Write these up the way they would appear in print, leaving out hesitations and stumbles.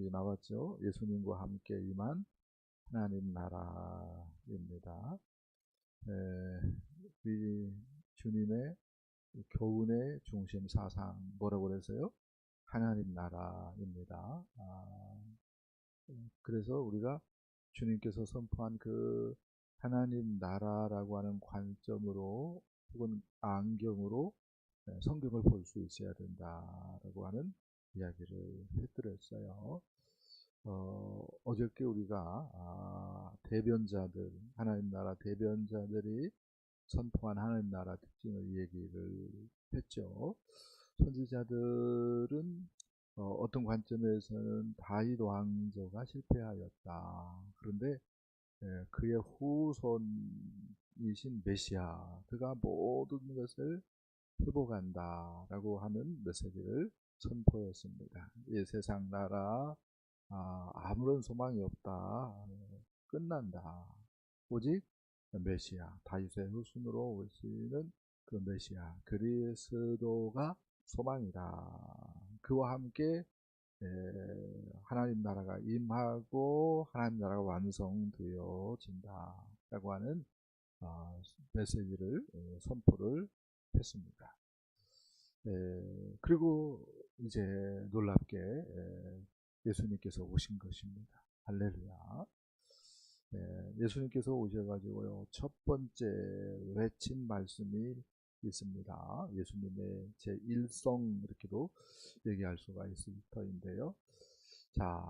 제목이 나왔죠. 예수님과 함께 임한 하나님 나라입니다. 이 주님의 교훈의 중심 사상 뭐라고 그래서요? 하나님 나라입니다. 그래서 우리가 주님께서 선포한 그 하나님 나라라고 하는 관점으로 혹은 안경으로 성경을 볼 수 있어야 된다라고 하는 이야기를 해드렸어요. 어저께 우리가 대변자들, 하나님 나라 대변자들이 선포한 하나님 나라 특징을 얘기를 했죠. 선지자들은 어떤 관점에서는 다윗 왕조가 실패하였다. 그런데 그의 후손이신 메시아, 그가 모든 것을 회복한다라고 하는 메시지를 선포했습니다. 이 세상 나라 아무런 소망이 없다. 끝난다. 오직 메시아, 다윗의 후손으로 오시는 그 메시아, 그리스도가 소망이다. 그와 함께 하나님 나라가 임하고 하나님 나라가 완성되어진다 라고 하는 메시지를 선포를 했습니다. 그리고 이제 놀랍게 예수님께서 오신 것입니다. 할렐루야. 예수님께서 오셔가지고요, 첫 번째 외친 말씀이 있습니다. 예수님의 제1성 이렇게도 얘기할 수가 있을 터인데요. 자,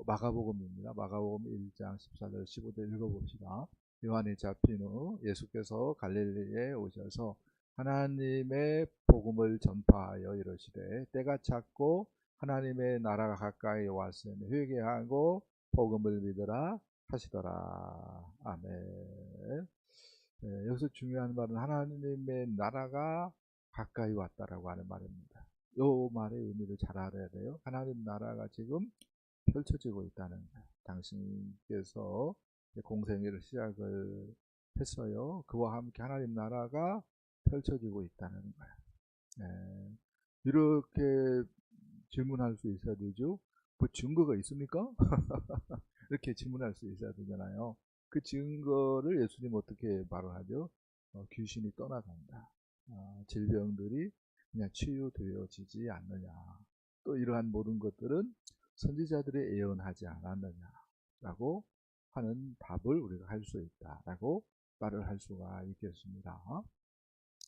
마가복음입니다. 마가복음 1장 14절 15절 읽어봅시다. 요한이 잡힌 후 예수께서 갈릴리에 오셔서 하나님의 복음을 전파하여 이르시되 때가 찼고 하나님의 나라가 가까이 왔으니 회개하고 복음을 믿으라 하시더라. 아멘. 여기서 중요한 말은 하나님의 나라가 가까이 왔다라고 하는 말입니다. 이 말의 의미를 잘 알아야 돼요. 하나님 나라가 지금 펼쳐지고 있다는 거예요. 당신께서 공생애를 시작을 했어요. 그와 함께 하나님 나라가 펼쳐지고 있다는 거예요. 이렇게 질문할 수 있어야 되죠. 뭐 증거가 있습니까? 이렇게 질문할 수 있어야 되잖아요. 그 증거를 예수님 어떻게 말을 하죠? 귀신이 떠나간다. 질병들이 그냥 치유되어지지 않느냐. 또 이러한 모든 것들은 선지자들이 예언하지 않았느냐라고 하는 답을 우리가 할 수 있다라고 말을 할 수가 있겠습니다.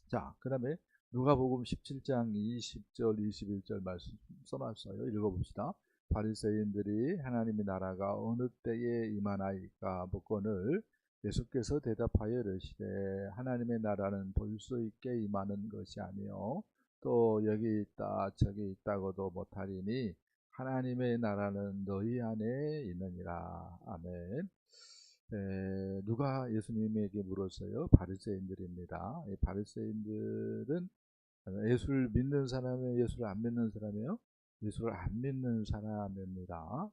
자, 그 다음에 누가복음 17장 20절 21절 말씀 써놨어요. 읽어봅시다. 바리새인들이 하나님의 나라가 어느 때에 임하나이까 묻거늘 예수께서 대답하여 이르시되 하나님의 나라는 볼 수 있게 임하는 것이 아니요 또 여기 있다 저기 있다고도 못하리니 하나님의 나라는 너희 안에 있느니라. 아멘. 누가 예수님에게 물었어요? 바리새인들입니다. 이 바리새인들은 예수를 믿는 사람이에요? 예수를 안 믿는 사람이에요? 예수를 안 믿는 사람입니다.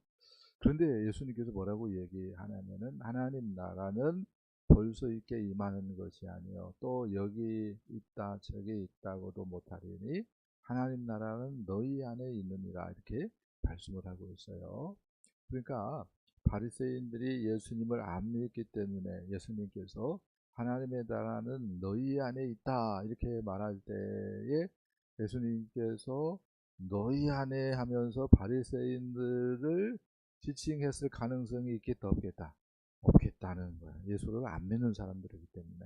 그런데 예수님께서 뭐라고 얘기하냐면은 하나님 나라는 볼 수 있게 임하는 것이 아니요 또 여기 있다 저기 있다고도 못하리니 하나님 나라는 너희 안에 있느니라 이렇게 말씀을 하고 있어요. 그러니까 바리새인들이 예수님을 안 믿기 때문에 예수님께서 하나님의 나라는 너희 안에 있다 이렇게 말할 때에 예수님께서 너희 안에 하면서 바리새인들을 지칭했을 가능성이 있겠다 없겠다? 없겠다는 거예요. 예수를 안 믿는 사람들이기 때문에.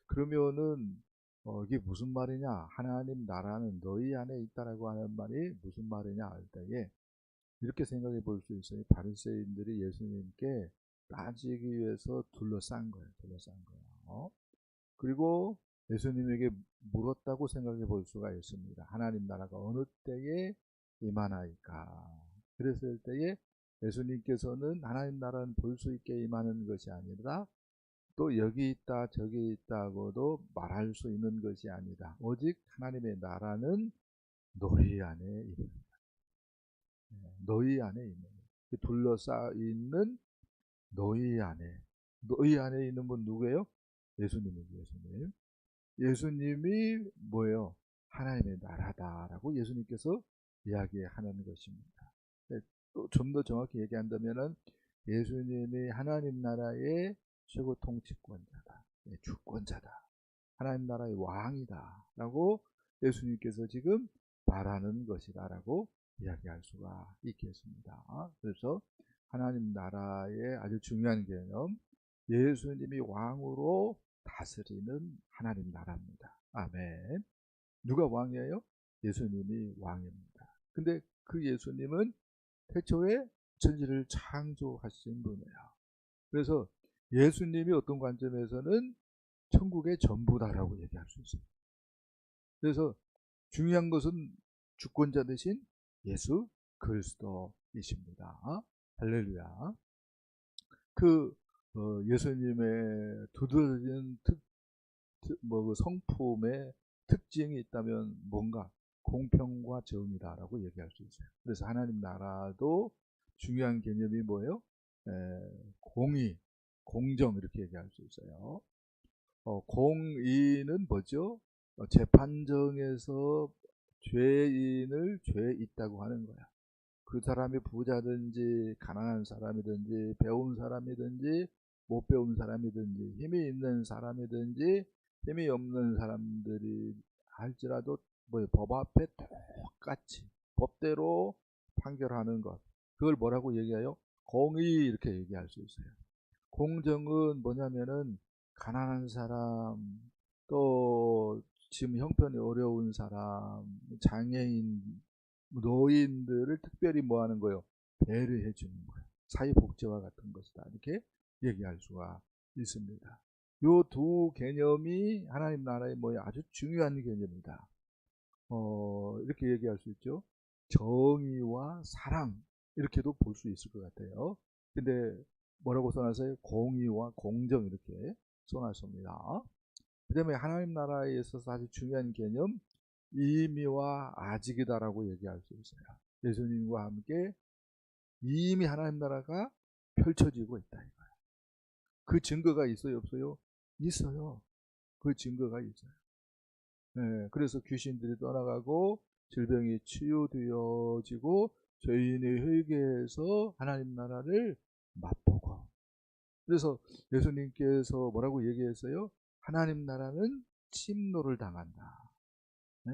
그러면은 이게 무슨 말이냐? 하나님 나라는 너희 안에 있다라고 하는 말이 무슨 말이냐 할 때에 이렇게 생각해 볼 수 있어요. 바리새인들이 예수님께 따지기 위해서 둘러싼 거예요. 둘러싼 거예요. 그리고 예수님에게 물었다고 생각해 볼 수가 있습니다. 하나님 나라가 어느 때에 임하나이까? 그랬을 때에 예수님께서는 하나님 나라는 볼 수 있게 임하는 것이 아니라 또 여기 있다 저기 있다고도 말할 수 있는 것이 아니다. 오직 하나님의 나라는 너희 안에 있는 너희 안에 있는 둘러싸이는 너희 안에 있는 분 누구예요? 예수님이죠. 예수님. 예수님이 뭐예요? 하나님의 나라다라고 예수님께서 이야기하는 것입니다. 또 좀 더 정확히 얘기한다면은 예수님이 하나님 나라의 최고 통치권자다, 주권자다, 하나님 나라의 왕이다라고 예수님께서 지금 말하는 것이다라고 이야기할 수가 있겠습니다. 그래서 하나님 나라의 아주 중요한 개념, 예수님이 왕으로 다스리는 하나님 나라입니다. 아멘. 누가 왕이에요? 예수님이 왕입니다. 근데 그 예수님은 태초에 천지를 창조하신 분이에요. 그래서 예수님이 어떤 관점에서는 천국의 전부다라고 얘기할 수 있어요. 그래서 중요한 것은 주권자 되신 예수 그리스도이십니다. 할렐루야. 그 예수님의 두드러진 그 성품의 특징이 있다면 뭔가 공평과 정의다라고 얘기할 수 있어요. 그래서 하나님 나라도 중요한 개념이 뭐예요? 공의, 공정 이렇게 얘기할 수 있어요. 공의는 뭐죠? 재판정에서 죄인을 죄 있다고 하는 거야. 그 사람이 부자든지 가난한 사람이든지 배운 사람이든지 못 배운 사람이든지 힘이 있는 사람이든지 힘이 없는 사람들이 할지라도 법 앞에 똑같이 법대로 판결하는 것, 그걸 뭐라고 얘기해요? 공의 이렇게 얘기할 수 있어요. 공정은 뭐냐면은 가난한 사람, 또 지금 형편이 어려운 사람, 장애인, 노인들을 특별히 뭐 하는 거예요? 배려해 주는 거예요. 사회복지와 같은 것이다, 이렇게 얘기할 수가 있습니다. 요 두 개념이 하나님 나라의 아주 중요한 개념이다. 이렇게 얘기할 수 있죠. 정의와 사랑, 이렇게도 볼 수 있을 것 같아요. 근데 뭐라고 써놨어요? 공의와 공정, 이렇게 써놨습니다. 그 다음에 하나님 나라에 있어서 아주 중요한 개념, 이미와 아직이다라고 얘기할 수 있어요. 예수님과 함께 이미 하나님 나라가 펼쳐지고 있다 이거예요. 그 증거가 있어요, 없어요? 있어요. 그 증거가 있어요. 네, 그래서 귀신들이 떠나가고 질병이 치유되어지고 죄인이 회개해서 하나님 나라를 맛보고, 그래서 예수님께서 뭐라고 얘기했어요? 하나님 나라는 침노를 당한다. 네,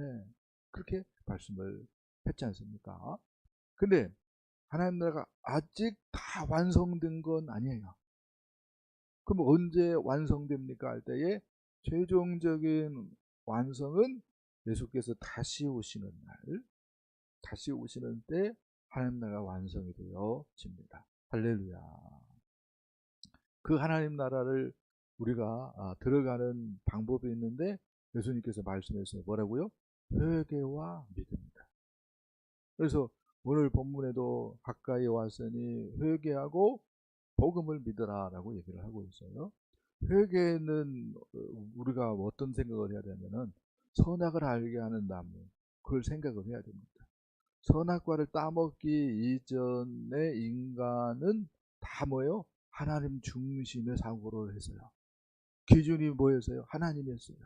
그렇게 말씀을 했지 않습니까? 근데 하나님 나라가 아직 다 완성된 건 아니에요. 그럼 언제 완성됩니까? 할 때에 최종적인 완성은 예수께서 다시 오시는 날, 다시 오시는 때 하나님 나라가 완성이 되어집니다. 할렐루야. 그 하나님 나라를 우리가 들어가는 방법이 있는데 예수님께서 말씀했어요. 뭐라고요? 회개와 믿음이다. 그래서 오늘 본문에도 가까이 왔으니 회개하고 복음을 믿으라라고 얘기를 하고 있어요. 회개는 우리가 어떤 생각을 해야 되냐면은 선악을 알게 하는 나무, 그걸 생각을 해야 됩니다. 선악과를 따먹기 이전에 인간은 다 뭐예요? 하나님 중심의 사고를 했어요. 기준이 뭐였어요? 하나님이었어요.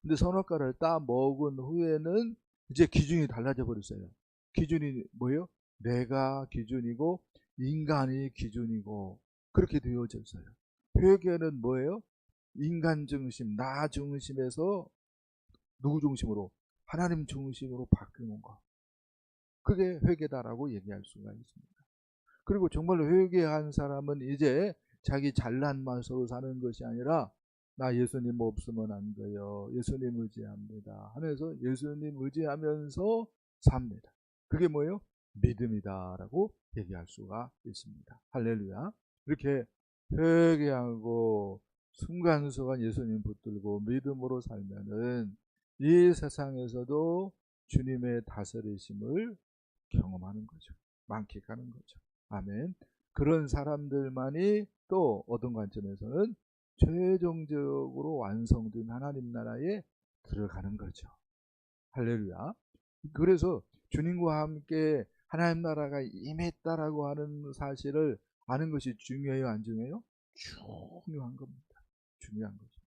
근데 선악과를 따먹은 후에는 이제 기준이 달라져 버렸어요. 기준이 뭐예요? 내가 기준이고 인간이 기준이고 그렇게 되어졌어요. 회개는 뭐예요? 인간 중심, 나 중심에서 누구 중심으로? 하나님 중심으로 바뀌는 거. 그게 회개다라고 얘기할 수가 있습니다. 그리고 정말로 회개한 사람은 이제 자기 잘난 맛으로 사는 것이 아니라 나 예수님 없으면 안 돼요, 예수님 의지합니다 하면서 예수님 의지하면서 삽니다. 그게 뭐예요? 믿음이다라고 얘기할 수가 있습니다. 할렐루야. 이렇게 회개하고 순간순간 예수님 붙들고 믿음으로 살면은 이 세상에서도 주님의 다스리심을 경험하는 거죠. 만끽하는 거죠. 아멘. 그런 사람들만이 또 어떤 관점에서는 최종적으로 완성된 하나님 나라에 들어가는 거죠. 할렐루야. 그래서 주님과 함께 하나님 나라가 임했다라고 하는 사실을 아는 것이 중요해요, 안 중요해요? 중요한 겁니다. 중요한 거죠.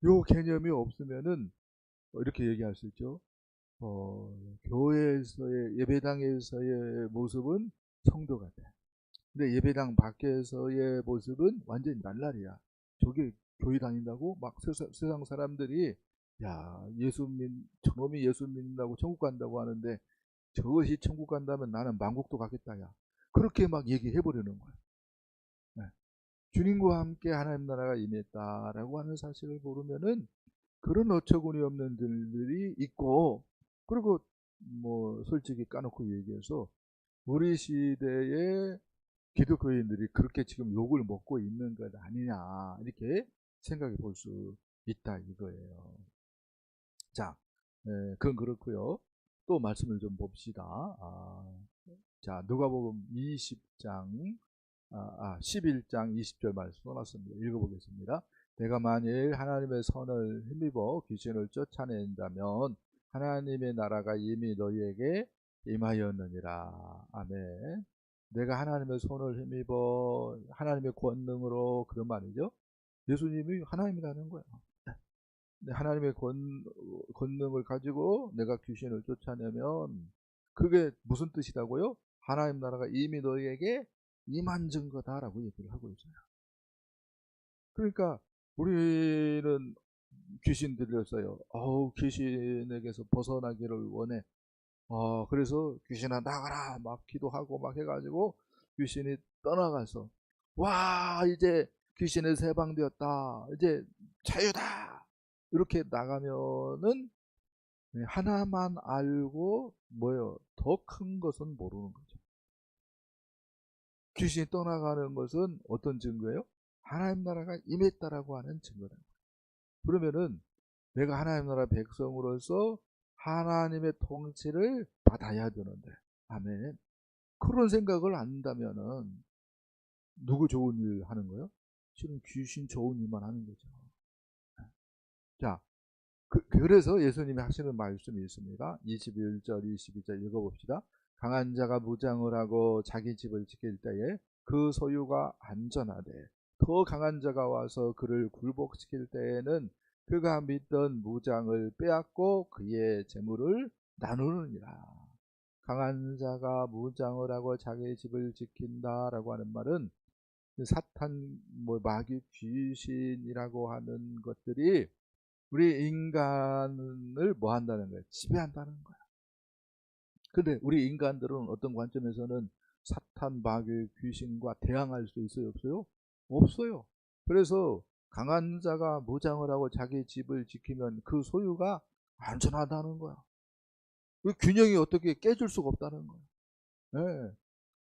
요 개념이 없으면은 이렇게 얘기할 수 있죠. 교회에서의 예배당에서의 모습은 성도 같아. 근데 예배당 밖에서의 모습은 완전히 날라리야. 저게 교회 다닌다고 막 세상 사람들이 야 저놈이 예수 믿는다고 천국 간다고 하는데 저것이 천국 간다면 나는 만국도 가겠다 야. 그렇게 막 얘기해 버리는 거야. 네. 주님과 함께 하나님 나라가 임했다라고 하는 사실을 모르면은 그런 어처구니 없는 들들이 있고, 그리고 뭐 솔직히 까놓고 얘기해서 우리 시대의 기독교인들이 그렇게 지금 욕을 먹고 있는 것 아니냐 이렇게 생각해 볼 수 있다 이거예요. 자, 그건 그렇고요. 또 말씀을 좀 봅시다. 자, 누가복음 20장 11장 20절 말씀 써놨습니다. 읽어보겠습니다. 내가 만일 하나님의 선을 힘입어 귀신을 쫓아낸다면 하나님의 나라가 이미 너희에게 임하였느니라. 아멘. 내가 하나님의 손을 힘입어 하나님의 권능으로, 그런 말이죠. 예수님이 하나님이라는 거예요. 하나님의 권능을 가지고 내가 귀신을 쫓아내면 그게 무슨 뜻이라고요? 하나님 나라가 이미 너희에게 임한 증거다라고 얘기를 하고 있어요. 그러니까 우리는 귀신 들렸어요. 귀신에게서 벗어나기를 원해. 그래서 귀신아 나가라 막 기도하고 막 해가지고 귀신이 떠나가서 와 이제 귀신에 해방되었다, 이제 자유다, 이렇게 나가면은 하나만 알고 뭐요? 더 큰 것은 모르는 거죠. 귀신이 떠나가는 것은 어떤 증거예요? 하나님 나라가 임했다라고 하는 증거다. 그러면은 내가 하나님 나라 백성으로서 하나님의 통치를 받아야 되는데, 아멘. 그런 생각을 안다면은 누구 좋은 일 하는 거예요? 실은 귀신 좋은 일만 하는 거죠. 자, 그래서 예수님이 하시는 말씀이 있습니다. 21절, 22절 읽어봅시다. 강한 자가 무장을 하고 자기 집을 지킬 때에 그 소유가 안전하되 더 강한 자가 와서 그를 굴복시킬 때에는 그가 믿던 무장을 빼앗고 그의 재물을 나누느니라. 강한 자가 무장을 하고 자기 집을 지킨다라고 하는 말은 사탄, 마귀, 귀신이라고 하는 것들이 우리 인간을 뭐 한다는 거예요? 지배한다는 거예요. 근데 우리 인간들은 어떤 관점에서는 사탄, 마귀, 귀신과 대항할 수 있어요? 없어요? 없어요. 그래서 강한 자가 무장을 하고 자기 집을 지키면 그 소유가 안전하다는 거야. 그 균형이 어떻게 깨질 수가 없다는 거야. 네.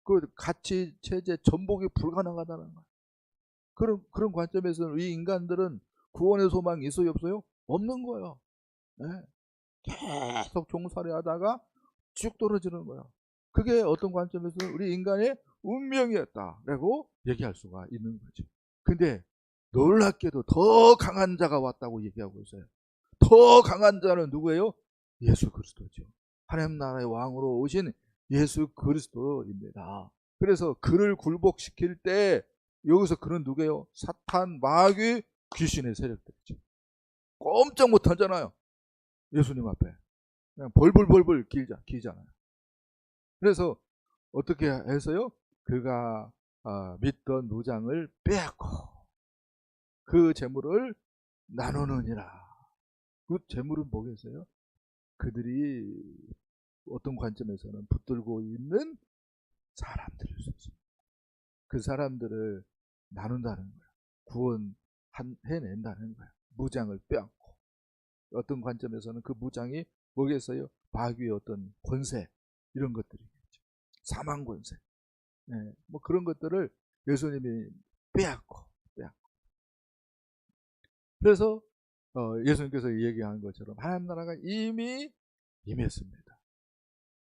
그 가치, 체제, 전복이 불가능하다는 거야. 그런 관점에서는 우리 인간들은 구원의 소망이 있어요? 없어요? 없는 거예요. 네. 계속 종살이 하다가 쭉 떨어지는 거예요. 그게 어떤 관점에서는 우리 인간의 운명이었다라고 얘기할 수가 있는 거죠. 근데 놀랍게도 더 강한 자가 왔다고 얘기하고 있어요. 더 강한 자는 누구예요? 예수 그리스도죠. 하나님 나라의 왕으로 오신 예수 그리스도입니다. 그래서 그를 굴복시킬 때 여기서 그는 누구예요? 사탄, 마귀, 귀신의 세력들이죠. 꼼짝 못하잖아요. 예수님 앞에 그냥 벌벌벌벌 기잖아요. 그래서 어떻게 해서요? 그가 믿던 무장을 빼앗고 그 재물을 나누느니라. 그 재물은 뭐겠어요? 그들이 어떤 관점에서는 붙들고 있는 사람들일 수 있어요. 그 사람들을 나눈다는 거예요. 구원해낸다는 거예요. 무장을 빼앗고. 어떤 관점에서는 그 무장이 뭐겠어요? 마귀의 어떤 권세, 이런 것들이겠죠. 사망 권세. 네, 뭐 그런 것들을 예수님이 빼앗고. 그래서 예수님께서 얘기한 것처럼 하나님 나라가 이미 임했습니다.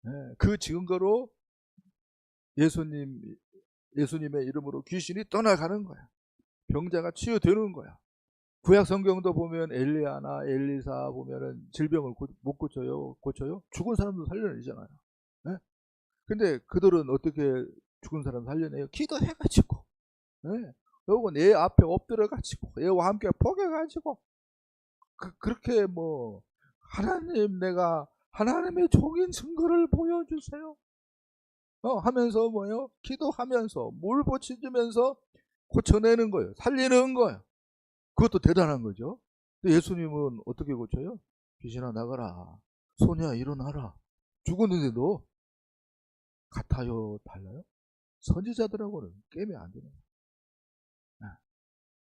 네, 그 증거로 예수님의 이름으로 귀신이 떠나가는 거야. 병자가 치유되는 거야. 구약 성경도 보면 엘리야나 엘리사 보면은 질병을 못 고쳐요. 죽은 사람도 살려내잖아요. 네? 근데 그들은 어떻게 죽은 사람 살려내요? 기도해가지고. 네? 요건 얘 앞에 엎드려가지고 얘와 함께 포개가지고 그렇게 하나님 내가 하나님의 종인 증거를 보여주세요. 하면서 뭐예요? 기도하면서 물 부치주면서 고쳐내는 거예요. 살리는 거예요. 그것도 대단한 거죠. 근데 예수님은 어떻게 고쳐요? 귀신아 나가라. 소녀야 일어나라. 죽었는데도 같아요? 달라요? 선지자들하고는 게임이 안 되는 거예요.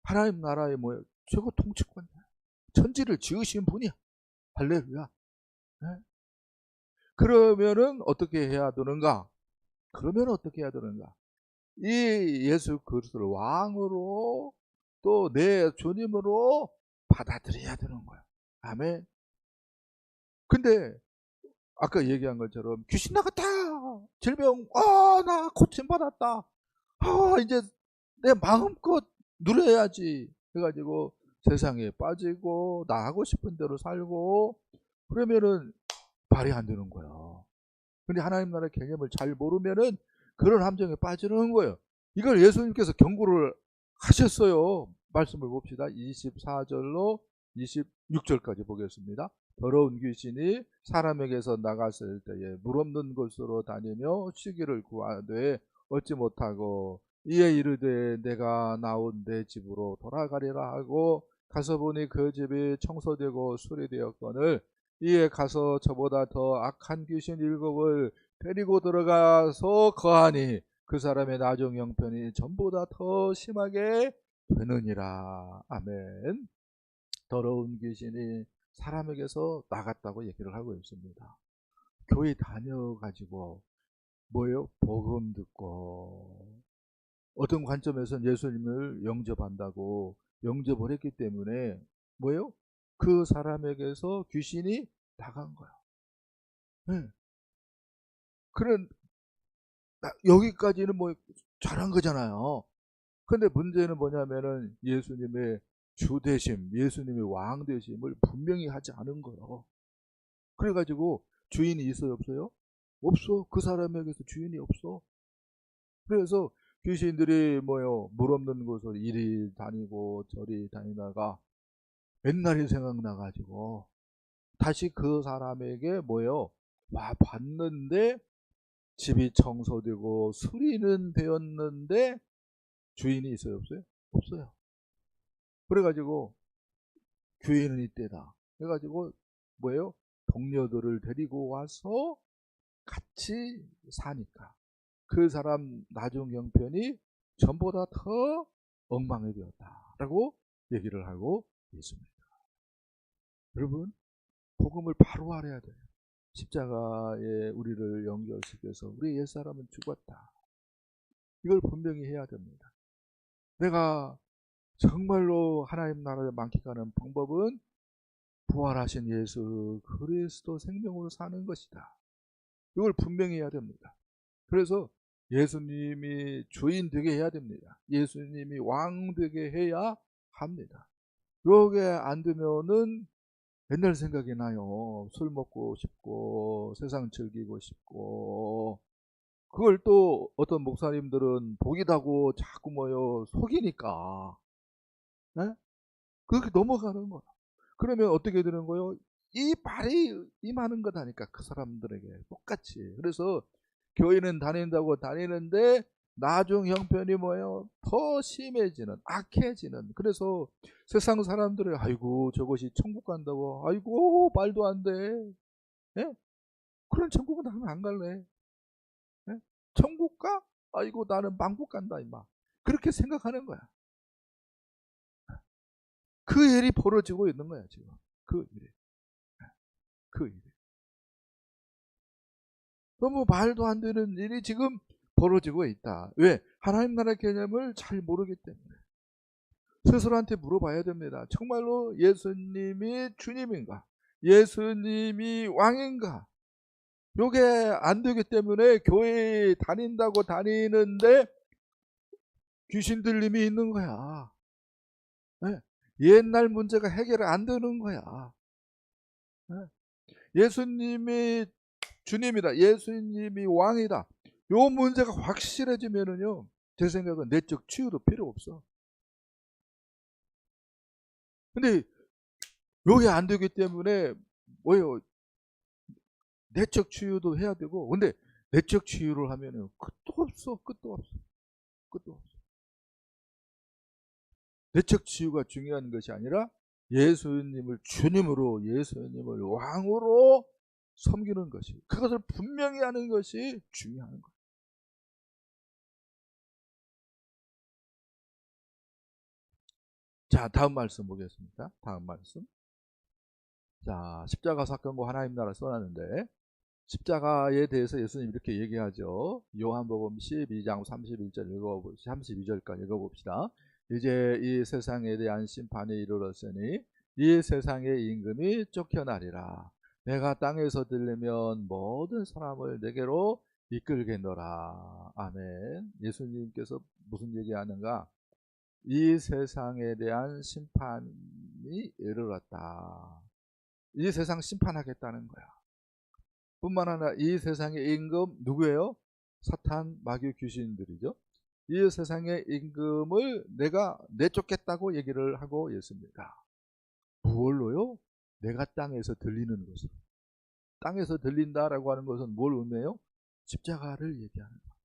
하나님 나라의 뭐예요? 최고 통치권이야. 천지를 지으신 분이야. 할렐루야. 네? 그러면은 어떻게 해야 되는가? 이 예수 그리스도를 왕으로 또 내 주님으로 받아들여야 되는 거야. 아멘. 근데 아까 얘기한 것처럼 귀신 나갔다. 질병, 나 고침 받았다. 이제 내 마음껏 누려야지. 해가지고 세상에 빠지고 나 하고 싶은 대로 살고 그러면은 말이 안 되는 거야. 근데 하나님 나라의 개념을 잘 모르면은 그런 함정에 빠지는 거예요. 이걸 예수님께서 경고를 하셨어요. 말씀을 봅시다. 24절로 26절까지 보겠습니다. 더러운 귀신이 사람에게서 나갔을 때에 물 없는 곳으로 다니며 쉬기를 구하되 얻지 못하고 이에 이르되 내가 나온 내 집으로 돌아가리라 하고 가서 보니 그 집이 청소되고 수리되었거늘 이에 가서 저보다 더 악한 귀신 7을 데리고 들어가서 거하니 그 사람의 나중 형편이 전보다 더 심하게 되느니라. 아멘. 더러운 귀신이 사람에게서 나갔다고 얘기를 하고 있습니다. 교회 다녀가지고 뭐예요? 복음 듣고 어떤 관점에서는 예수님을 영접한다고 영접을 했기 때문에 뭐예요? 그 사람에게서 귀신이 나간 거야. 네. 그런 여기까지는 뭐 잘한 거잖아요. 근데 문제는 뭐냐면은 예수님의 주 되심, 예수님의 왕 되심을 분명히 하지 않은 거예요. 그래가지고 주인이 있어요, 없어요? 없어. 그 사람에게서 주인이 없어. 그래서 귀신들이 뭐요, 물 없는 곳을 이리 다니고 저리 다니다가 옛날이 생각나가지고 다시 그 사람에게 뭐요, 와 봤는데 집이 청소되고 수리는 되었는데 주인이 있어요, 없어요? 없어요. 그래가지고 교회는 이때다. 해가지고 뭐예요? 동료들을 데리고 와서 같이 사니까 그 사람 나중 형편이 전보다 더 엉망이 되었다라고 얘기를 하고 있습니다. 여러분, 복음을 바로 알아야 돼요. 십자가에 우리를 연결시켜서 우리 옛사람은 죽었다. 이걸 분명히 해야 됩니다. 내가 정말로 하나님 나라를 만끽하는 방법은 부활하신 예수 그리스도 생명으로 사는 것이다. 이걸 분명히 해야 됩니다. 그래서 예수님이 주인 되게 해야 됩니다. 예수님이 왕 되게 해야 합니다. 요게 안 되면은 옛날 생각이 나요. 술 먹고 싶고 세상 즐기고 싶고 그걸 또 어떤 목사님들은 복이다고 자꾸 뭐요 속이니까 네? 그렇게 넘어가는 거야. 그러면 어떻게 되는 거예요? 이 말이 임하는 거다니까 그 사람들에게 똑같이. 그래서 교회는 다닌다고 다니는데 나중 형편이 뭐예요? 더 심해지는, 악해지는. 그래서 세상 사람들이 아이고 저것이 천국 간다고, 아이고 말도 안 돼. 예? 그런 천국은 나는 안 갈래. 예? 천국 가? 아이고 나는 망국 간다 임마. 그렇게 생각하는 거야. 그 일이 벌어지고 있는 거야 지금. 그 일이. 그 일이. 너무 말도 안 되는 일이 지금 벌어지고 있다. 왜? 하나님 나라 개념을 잘 모르기 때문에. 스스로한테 물어봐야 됩니다. 정말로 예수님이 주님인가? 예수님이 왕인가? 요게 안 되기 때문에 교회 다닌다고 다니는데 귀신 들림이 있는 거야. 네? 옛날 문제가 해결 안 되는 거야. 네? 예수님이 주님이다. 예수님이 왕이다. 요 문제가 확실해지면은요, 제 생각은 내적 치유도 필요 없어. 근데 요게 안 되기 때문에 뭐예요? 내적 치유도 해야 되고, 근데 내적 치유를 하면은 끝도 없어. 끝도 없어. 내적 치유가 중요한 것이 아니라 예수님을 주님으로, 예수님을 왕으로 섬기는 것이, 그것을 분명히 하는 것이 중요한 거예요. 자, 다음 말씀 보겠습니다. 다음 말씀. 자, 십자가 사건과 하나님 나라 써놨는데, 십자가에 대해서 예수님 이렇게 얘기하죠. 요한복음 12장 32절까지 읽어봅시다. 이제 이 세상에 대한 심판이 이르렀으니 이 세상의 임금이 쫓겨나리라. 내가 땅에서 들리면 모든 사람을 내게로 이끌겠노라. 아멘. 예수님께서 무슨 얘기하는가? 이 세상에 대한 심판이 이르렀다. 이 세상 심판하겠다는 거야. 뿐만 아니라 이 세상의 임금 누구예요? 사탄, 마귀, 귀신들이죠. 이 세상의 임금을 내가 내쫓겠다고 얘기를 하고 있습니다. 무엇로요? 내가 땅에서 들리는 것으로. 땅에서 들린다라고 하는 것은 뭘 의미해요? 십자가를 얘기하는 거예요.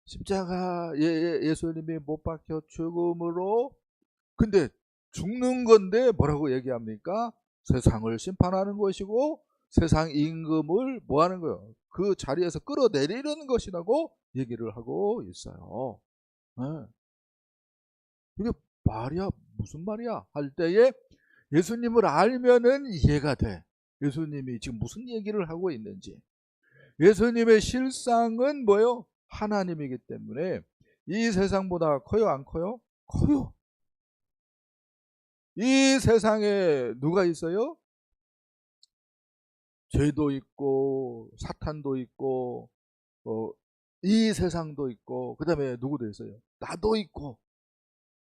십자가, 예수님이 못 박혀 죽음으로, 근데 죽는 건데 뭐라고 얘기합니까? 세상을 심판하는 것이고 세상 임금을 뭐 하는 거예요? 그 자리에서 끌어내리는 것이라고 얘기를 하고 있어요. 네. 이게 말이야, 무슨 말이야 할 때에 예수님을 알면은 이해가 돼. 예수님이 지금 무슨 얘기를 하고 있는지. 예수님의 실상은 뭐예요? 하나님이기 때문에 이 세상보다 커요, 안 커요? 커요. 이 세상에 누가 있어요? 죄도 있고 사탄도 있고 이 세상도 있고, 그 다음에 누구도 있어요? 나도 있고,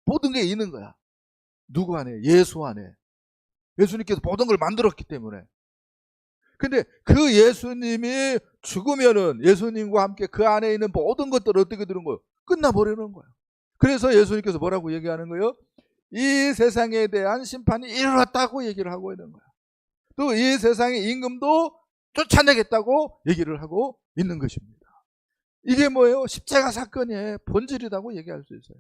모든 게 있는 거야. 누구 안에? 예수 안에. 예수님께서 모든 걸 만들었기 때문에. 근데 그 예수님이 죽으면은 예수님과 함께 그 안에 있는 모든 것들을 어떻게 되는 거예요? 끝나버리는 거예요. 그래서 예수님께서 뭐라고 얘기하는 거예요? 이 세상에 대한 심판이 이르렀다고 얘기를 하고 있는 거야. 또 이 세상의 임금도 쫓아내겠다고 얘기를 하고 있는 것입니다. 이게 뭐예요? 십자가 사건의 본질이라고 얘기할 수 있어요.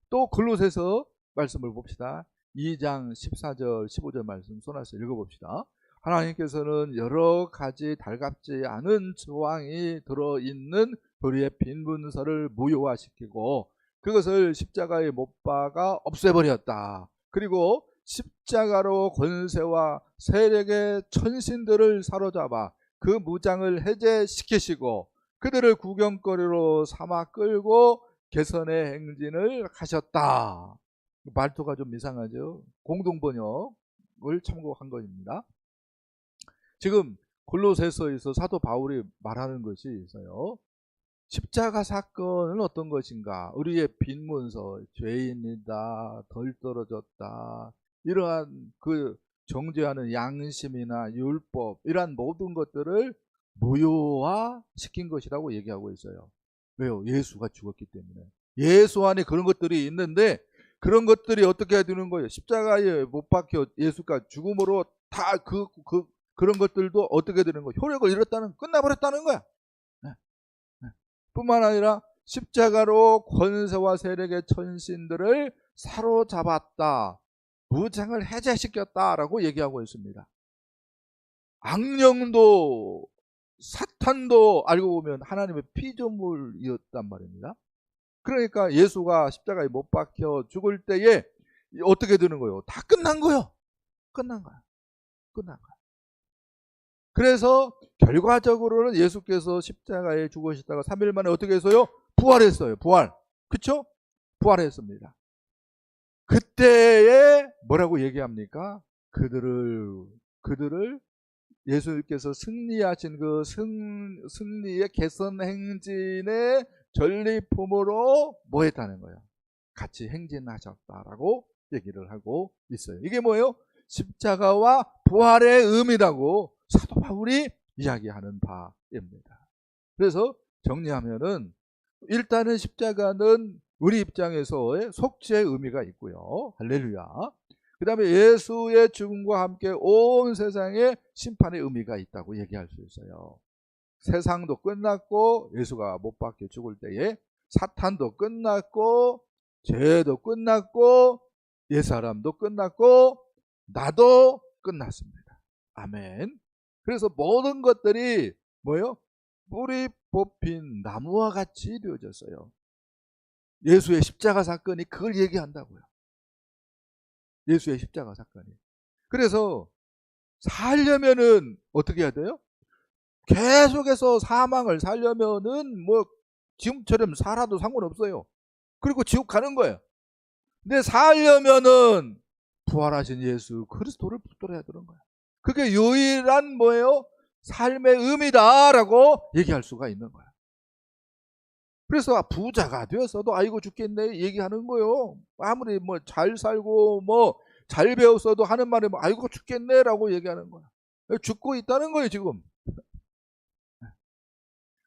또 골로새서 말씀을 봅시다. 2장 14절 15절 말씀 손아서 읽어봅시다. 하나님께서는 여러 가지 달갑지 않은 조항이 들어있는 도리의 빈 문서를 무효화시키고 그것을 십자가에 못 박아 없애버렸다. 그리고 십자가로 권세와 세력의 천신들을 사로잡아 그 무장을 해제시키시고 그들을 구경거리로 삼아 끌고 개선의 행진을 하셨다. 말투가 좀 이상하죠. 공동번역을 참고한 것입니다. 지금 골로새서에서 사도 바울이 말하는 것이 있어요. 십자가 사건은 어떤 것인가? 우리의 빈 문서, 죄인이다, 덜 떨어졌다, 이러한 그 정죄하는 양심이나 율법, 이러한 모든 것들을 무효화 시킨 것이라고 얘기하고 있어요. 왜요? 예수가 죽었기 때문에. 예수 안에 그런 것들이 있는데 그런 것들이 어떻게 되는 거예요? 십자가에 못 박혀 예수가 죽음으로 다 그런 것들도 어떻게 되는 거예요? 효력을 잃었다는, 끝나버렸다는 거야. 뿐만 아니라 십자가로 권세와 세력의 천신들을 사로잡았다, 무장을 해제시켰다라고 얘기하고 있습니다. 악령도 사탄도 알고 보면 하나님의 피조물이었단 말입니다. 그러니까 예수가 십자가에 못 박혀 죽을 때에 어떻게 되는 거예요? 다 끝난 거예요. 끝난 거야. 그래서 결과적으로는 예수께서 십자가에 죽으셨다가 3일 만에 어떻게 했어요? 부활했어요. 부활. 그쵸? 부활했습니다. 그때에 뭐라고 얘기합니까? 그들을 예수께서 승리하신 그 승리의 개선 행진의 전리품으로 뭐 했다는 거예요? 같이 행진하셨다라고 얘기를 하고 있어요. 이게 뭐예요? 십자가와 부활의 의미라고 사도 바울이 이야기하는 바입니다. 그래서 정리하면은 일단은 십자가는 우리 입장에서의 속죄의 의미가 있고요. 할렐루야. 그 다음에 예수의 죽음과 함께 온 세상에 심판의 의미가 있다고 얘기할 수 있어요. 세상도 끝났고 예수가 못 박혀 죽을 때에 사탄도 끝났고 죄도 끝났고 옛사람도 끝났고 나도 끝났습니다. 아멘. 그래서 모든 것들이 뭐예요? 뿌리 뽑힌 나무와 같이 되어졌어요. 예수의 십자가 사건이 그걸 얘기한다고요. 예수의 십자가 사건이. 그래서 살려면은 어떻게 해야 돼요? 계속해서 사망을 살려면은 뭐 지금처럼 살아도 상관없어요. 그리고 지옥 가는 거예요. 근데 살려면은 부활하신 예수 그리스도를 붙들어야 되는 거예요. 그게 유일한 뭐예요? 삶의 의미다라고 얘기할 수가 있는 거예요. 그래서 부자가 되었어도 아이고 죽겠네 얘기하는 거예요. 아무리 뭐 잘 살고 뭐 잘 배웠어도 하는 말이 뭐 아이고 죽겠네라고 얘기하는 거야. 죽고 있다는 거예요 지금.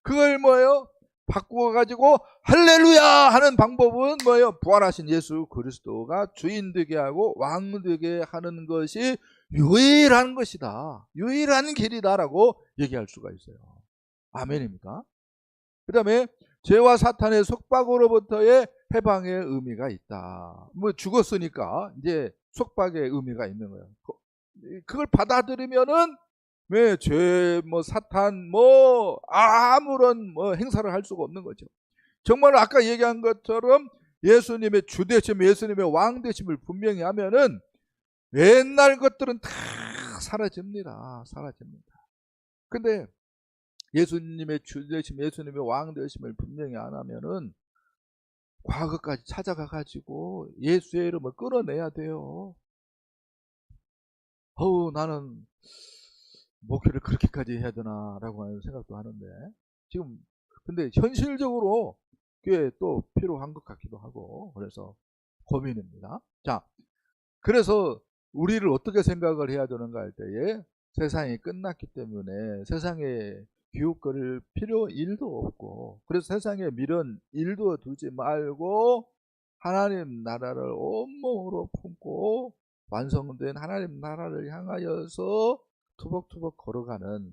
그걸 뭐예요? 바꾸어가지고 할렐루야 하는 방법은 뭐예요? 부활하신 예수 그리스도가 주인 되게 하고 왕 되게 하는 것이 유일한 것이다. 유일한 길이다라고 얘기할 수가 있어요. 아멘입니까? 그 다음에 죄와 사탄의 속박으로부터의 해방의 의미가 있다. 뭐 죽었으니까 이제 속박의 의미가 있는 거예요. 그걸 받아들이면은 왜 죄, 뭐 사탄, 뭐 아무런 뭐 행사를 할 수가 없는 거죠. 정말 아까 얘기한 것처럼 예수님의 주 되심, 예수님의 왕 되심을 분명히 하면은 옛날 것들은 다 사라집니다. 사라집니다. 근데 예수님의 주 되심, 예수님의 왕 되심을 분명히 안 하면은 과거까지 찾아가 가지고 예수의 이름을 끌어내야 돼요. 나는 목회를 그렇게까지 해야 되나라고 하는 생각도 하는데 지금 근데 현실적으로 꽤 또 필요한 것 같기도 하고 그래서 고민입니다. 자, 그래서 우리를 어떻게 생각을 해야 되는가 할 때에 세상이 끝났기 때문에 세상에 기웃거릴 필요 일도 없고 그래서 세상에 미련 일도 두지 말고 하나님 나라를 온몸으로 품고 완성된 하나님 나라를 향하여서 투벅투벅 걸어가는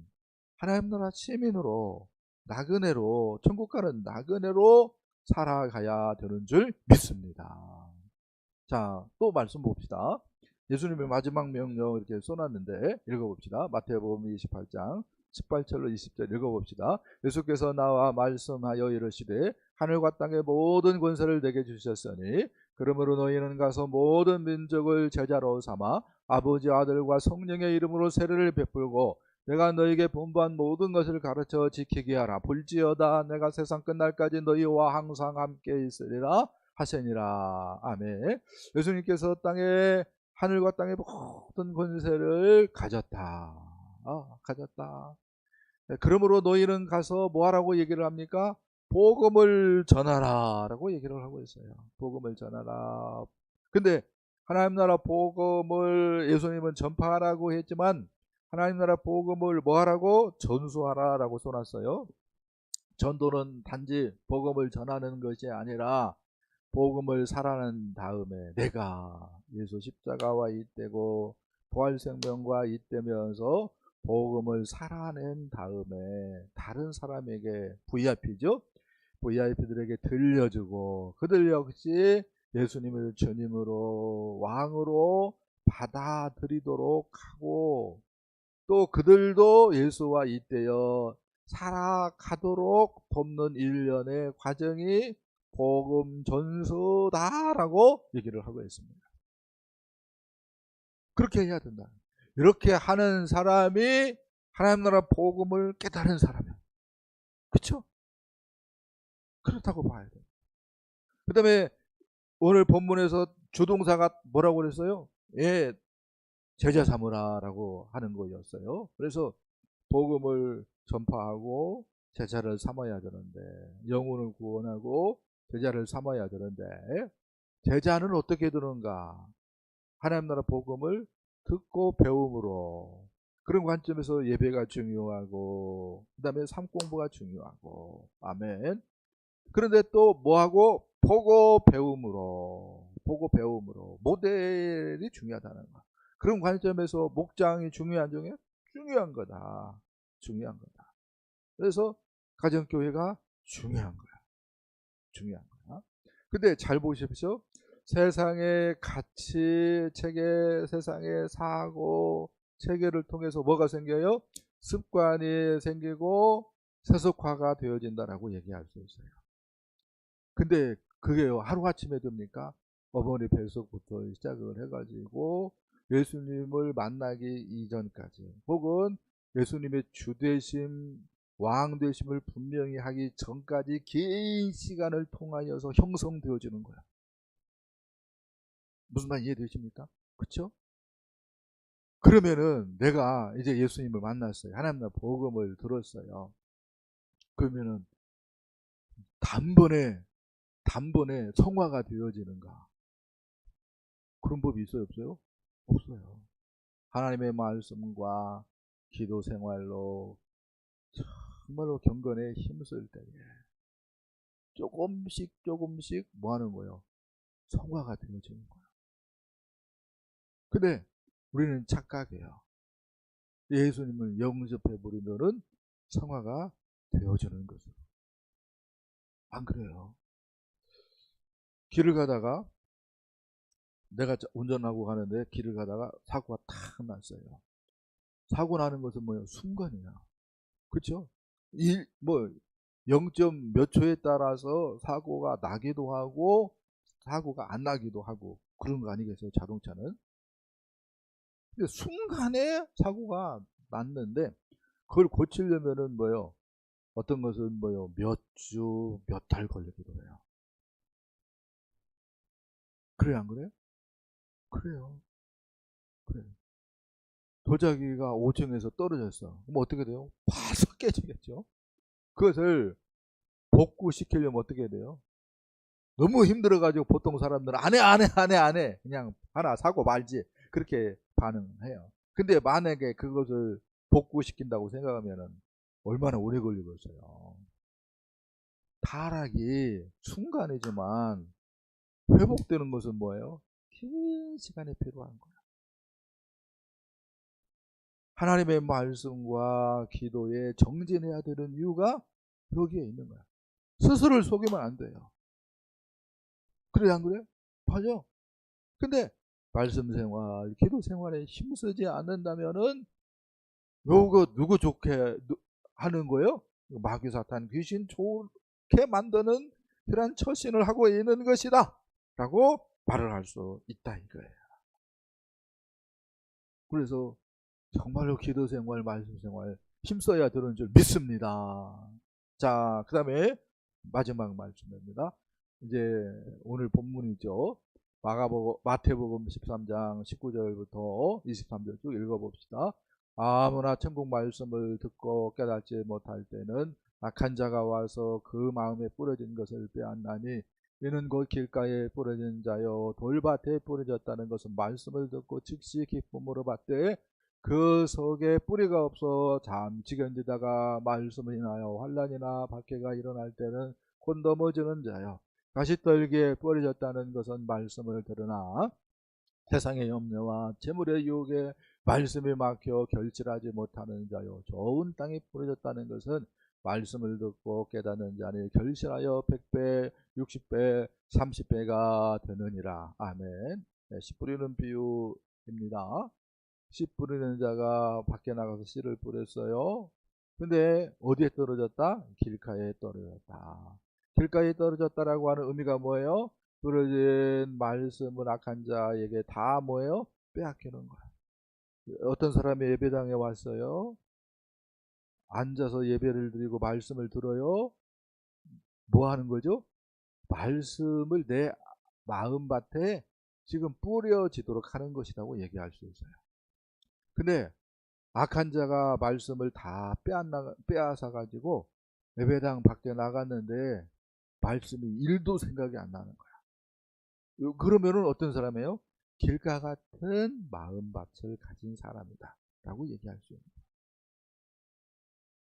하나님 나라 시민으로 나그네로 천국 가는 나그네로 살아가야 되는 줄 믿습니다. 자, 또 말씀 봅시다. 예수님의 마지막 명령 이렇게 써놨는데 읽어봅시다. 마태복음 28장 18절로 20절 읽어봅시다. 예수께서 나와 말씀하여 이르시되 하늘과 땅의 모든 권세를 내게 주셨으니 그러므로 너희는 가서 모든 민족을 제자로 삼아 아버지 아들과 성령의 이름으로 세례를 베풀고 내가 너희에게 분부한 모든 것을 가르쳐 지키게 하라. 볼지어다 내가 세상 끝날까지 너희와 항상 함께 있으리라 하시니라. 아멘. 예수님께서 땅에 하늘과 땅의 모든 권세를 가졌다. 가졌다. 그러므로 너희는 가서 뭐하라고 얘기를 합니까? 복음을 전하라 라고 얘기를 하고 있어요. 복음을 전하라. 근데 하나님 나라 복음을 예수님은 전파하라고 했지만 하나님 나라 복음을 뭐하라고? 전수하라 라고 써놨어요. 전도는 단지 복음을 전하는 것이 아니라 복음을 살아낸 다음에 내가 예수 십자가와 잇대고 부활생명과 잇대면서 복음을 살아낸 다음에 다른 사람에게 VIP죠. VIP들에게 들려주고 그들 역시 예수님을 주님으로 왕으로 받아들이도록 하고 또 그들도 예수와 잇대어 살아가도록 돕는 일련의 과정이 복음 전수다라고 얘기를 하고 있습니다. 그렇게 해야 된다. 이렇게 하는 사람이 하나님 나라 복음을 깨달은 사람이에요. 그렇죠? 그렇다고 봐야 돼요. 그 다음에 오늘 본문에서 주동사가 뭐라고 그랬어요? 예, 제자 삼으라라고 하는 거였어요. 그래서 복음을 전파하고 제자를 삼아야 되는데 영혼을 구원하고 제자를 삼아야 되는데 제자는 어떻게 되는가? 하나님 나라 복음을 듣고 배움으로 그런 관점에서 예배가 중요하고 그 다음에 삶 공부가 중요하고 아멘. 그런데 또 뭐하고 보고 배움으로 보고 배움으로 모델이 중요하다는 거. 그런 관점에서 목장이 중요한 거다. 중요한 거다. 그래서 가정교회가 중요한 거야. 중요한 거야. 근데 잘 보십시오. 세상의 가치 체계, 세상의 사고 체계를 통해서 뭐가 생겨요? 습관이 생기고 세속화가 되어진다라고 얘기할 수 있어요. 근데 그게요, 하루아침에 됩니까? 어머니 뱃속부터 시작을 해가지고 예수님을 만나기 이전까지, 혹은 예수님의 주되심, 왕되심을 분명히 하기 전까지 긴 시간을 통하여서 형성되어지는 거야. 무슨 말 이해되십니까? 그쵸? 그러면은 내가 이제 예수님을 만났어요. 하나님의 복음을 들었어요. 그러면은 단번에 성화가 되어지는가? 그런 법이 있어요, 없어요? 없어요. 하나님의 말씀과 기도 생활로 정말로 경건에 힘쓸 때에 조금씩 뭐 하는 거예요? 성화가 되어지는 거예요. 근데 우리는 착각해요. 예수님을 영접해 버리면은 성화가 되어지는 것을. 안 그래요. 길을 가다가 내가 운전하고 가는데 길을 가다가 사고가 탁 났어요. 사고 나는 것은 뭐예요? 순간이야. 그렇죠? 뭐 0점 몇 초에 따라서 사고가 나기도 하고 사고가 안 나기도 하고 그런 거 아니겠어요? 자동차는. 근데 순간에 사고가 났는데 그걸 고치려면은 뭐요? 어떤 것은 뭐요? 몇 주, 몇 달 걸리기도 해요. 그래요, 안 그래요? 그래요. 그래요. 도자기가 5층에서 떨어졌어. 그럼 어떻게 돼요? 파석 깨지겠죠. 그것을 복구시키려면 어떻게 해야 돼요? 너무 힘들어가지고 보통 사람들은 안 해. 그냥 하나 사고 말지. 그렇게 반응해요. 근데 만약에 그것을 복구시킨다고 생각하면은 얼마나 오래 걸리겠어요. 타락이 순간이지만 회복되는 것은 뭐예요? 긴 시간이 필요한 거예요. 하나님의 말씀과 기도에 정진해야 되는 이유가 여기에 있는 거야. 스스로를 속이면 안 돼요. 그래 안 그래? 맞아. 근데 말씀 생활, 기도 생활에 힘쓰지 않는다면은 요거 누구 좋게 하는 거예요? 마귀 사탄 귀신 좋게 만드는 그런 처신을 하고 있는 것이다 라고 말을 할 수 있다 이거예요. 그래서 정말로 기도 생활, 말씀 생활 힘써야 되는 줄 믿습니다. 자, 그 다음에 마지막 말씀입니다. 이제 오늘 본문이죠. 마태복음 13장 19절부터 23절 쭉 읽어봅시다. 아무나 천국 말씀을 듣고 깨닫지 못할 때는 악한 자가 와서 그 마음에 뿌려진 것을 빼앗나니 이는 곧 길가에 뿌려진 자요 돌밭에 뿌려졌다는 것은 말씀을 듣고 즉시 기쁨으로 받되 그 속에 뿌리가 없어 잠시 견디다가 말씀을 인하여 환난이나 박해가 일어날 때는 곧 넘어지는 자요 가시떨기에 뿌려졌다는 것은 말씀을 들으나 세상의 염려와 재물의 유혹에 말씀이 막혀 결실하지 못하는 자요 좋은 땅에 뿌려졌다는 것은 말씀을 듣고 깨닫는 자니 결실하여 100배, 60배, 30배가 되느니라. 아멘. 네, 씨 뿌리는 비유입니다. 씨 뿌리는 자가 밖에 나가서 씨를 뿌렸어요. 근데 어디에 떨어졌다? 길가에 떨어졌다. 길가에 떨어졌다라고 하는 의미가 뭐예요? 부러진 말씀을 악한 자에게 다 뭐예요? 빼앗기는 거야. 어떤 사람이 예배당에 왔어요. 앉아서 예배를 드리고 말씀을 들어요. 뭐 하는 거죠? 말씀을 내 마음밭에 지금 뿌려지도록 하는 것이라고 얘기할 수 있어요. 근데 악한 자가 말씀을 다 빼앗아 가지고 예배당 밖에 나갔는데 말씀이 1도 생각이 안 나는 거야. 그러면은 어떤 사람이에요? 길가 같은 마음밭을 가진 사람이다 라고 얘기할 수 있는 거예요.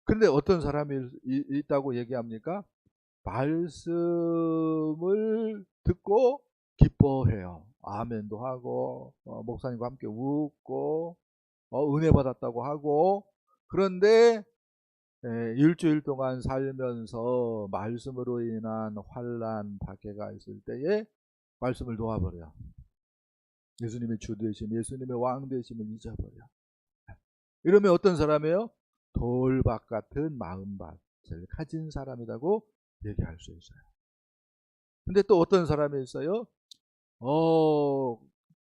근데 어떤 사람이 있다고 얘기합니까? 말씀을 듣고 기뻐해요. 아멘도 하고 목사님과 함께 웃고 은혜 받았다고 하고. 그런데 일주일 동안 살면서 말씀으로 인한 환난 박해가 있을 때에 말씀을 놓아버려. 예수님의 주 되심, 예수님의 왕 되심을 잊어버려. 이러면 어떤 사람이에요? 돌박 같은 마음밭을 가진 사람이라고 얘기할 수 있어요. 근데 또 어떤 사람이 있어요?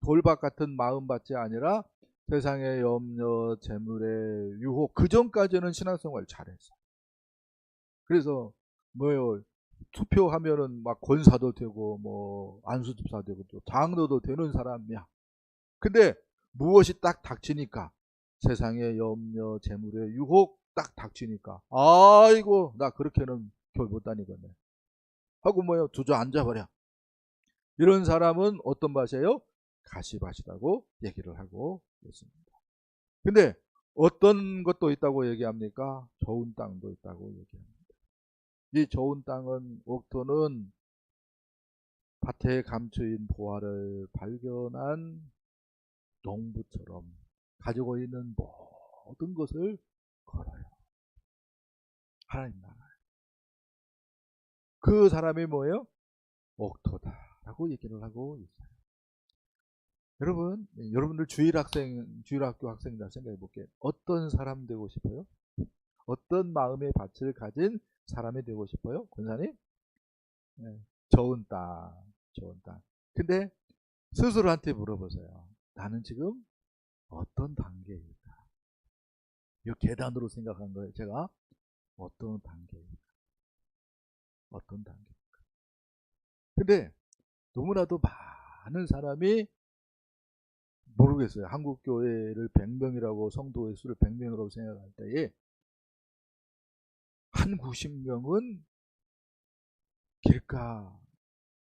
돌박 같은 마음밭이 아니라 세상의 염려, 재물의 유혹, 그 전까지는 신앙생활 잘했어. 그래서 뭐요? 투표하면은 막 권사도 되고 뭐 안수집사 되고 또 장로도 되는 사람이야. 근데 무엇이 딱 닥치니까, 세상의 염려, 재물의 유혹 딱 닥치니까, 아이고 나 그렇게는 교회 못 다니겠네 하고 뭐요? 주저앉아버려. 이런 사람은 어떤 밭이에요? 가시밭이라고 얘기를 하고 있습니다. 근데 어떤 것도 있다고 얘기합니까? 좋은 땅도 있다고 얘기합니다. 이 좋은 땅은, 옥토는 밭에 감추인 보화를 발견한 농부처럼 가지고 있는 모든 것을 걸어요. 하나님 나라에. 그 사람이 뭐예요? 옥토다라고 얘기를 하고 있어요. 여러분, 여러분들 주일학교 학생들 생각해 볼게요. 어떤 사람 되고 싶어요? 어떤 마음의 밭을 가진 사람이 되고 싶어요? 권사님? 네, 좋은 땅, 좋은 땅. 근데 스스로한테 물어보세요. 나는 지금 어떤 단계일까? 이 계단으로 생각한 거예요. 제가 어떤 단계일까? 어떤 단계일까? 근데 너무나도 많은 사람이 모르겠어요. 한국 교회를 100명이라고, 성도의 수를 100명이라고 생각할 때에 한 90명은 길가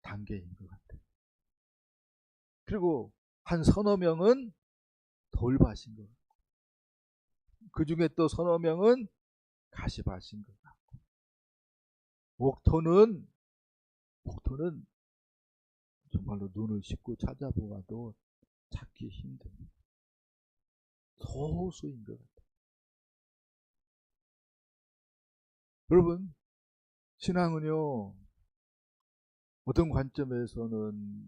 단계인 것 같아요. 그리고 한 서너 명은 돌밭인 것 같고, 그 중에 또 서너 명은 가시밭인 것 같고, 목토는 정말로 눈을 씻고 찾아보아도 찾기 힘든 소수인 것 같아요. 여러분, 신앙은요, 어떤 관점에서는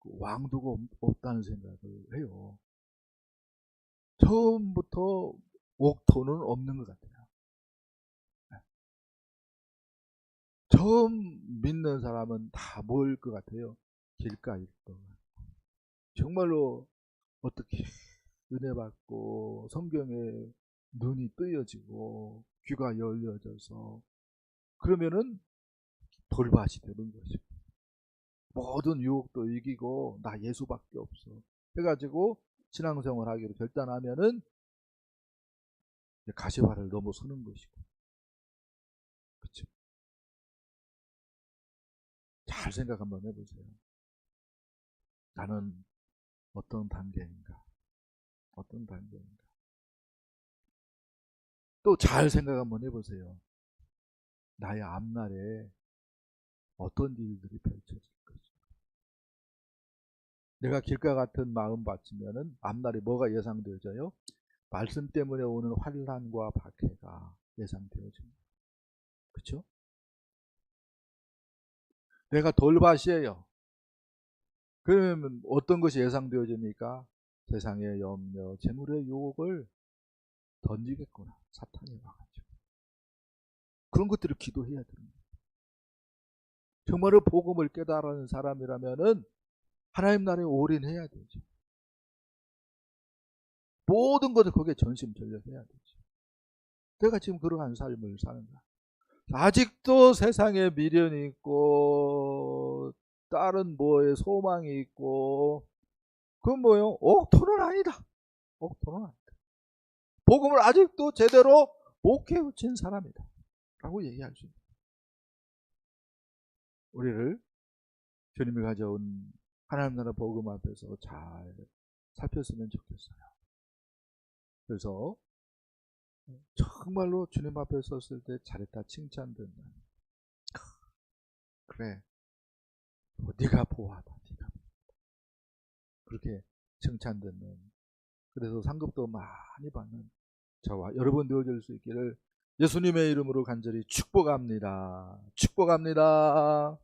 왕도가 없다는 생각을 해요. 처음부터 옥토는 없는 것 같아요. 처음 믿는 사람은 다 뭘 것 같아요? 길가일 것 같고, 정말로 어떻게 은혜 받고 성경에 눈이 뜨여지고 귀가 열려져서, 그러면은 돌밭이 되는 것이고, 모든 유혹도 이기고 나 예수밖에 없어 해가지고 신앙생활 하기로 결단하면은 가시화를 넘어서는 것이고. 그렇죠? 잘 생각 한번 해보세요. 나는 어떤 단계인가? 어떤 단계인가? 또 잘 생각 한번 해보세요. 나의 앞날에 어떤 일들이 펼쳐질 것인가? 내가 길가 같은 마음 받치면은 앞날에 뭐가 예상되어져요? 말씀 때문에 오는 환난과 박해가 예상되어집니다. 그렇죠? 내가 돌밭이에요. 그러면 어떤 것이 예상되어집니까? 세상의 염려, 재물의 유혹을 던지겠구나, 사탄이 와가지고. 그런 것들을 기도해야 됩니다. 정말로 복음을 깨달은 사람이라면은 하나님 나라에 올인해야 되죠. 모든 것을 거기에 전심전력해야 되죠. 내가 지금 그러한 삶을 사는가? 아직도 세상에 미련이 있고 다른 뭐에 소망이 있고, 그건 뭐예요? 옥토는 아니다. 옥토는 아니다. 복음을 아직도 제대로 못 깨우친 사람이다 라고 얘기할 수 있습니다. 우리를 주님이 가져온 하나님 나라 복음 앞에서 잘 살폈으면 좋겠어요. 그래서 정말로 주님 앞에 섰을 때 잘했다 칭찬듣는, 그래, 네가 보아다, 네가 그렇게 칭찬듣는, 그래서 상급도 많이 받는 저와 여러분 되어질 수 있기를 예수님의 이름으로 간절히 축복합니다. 축복합니다.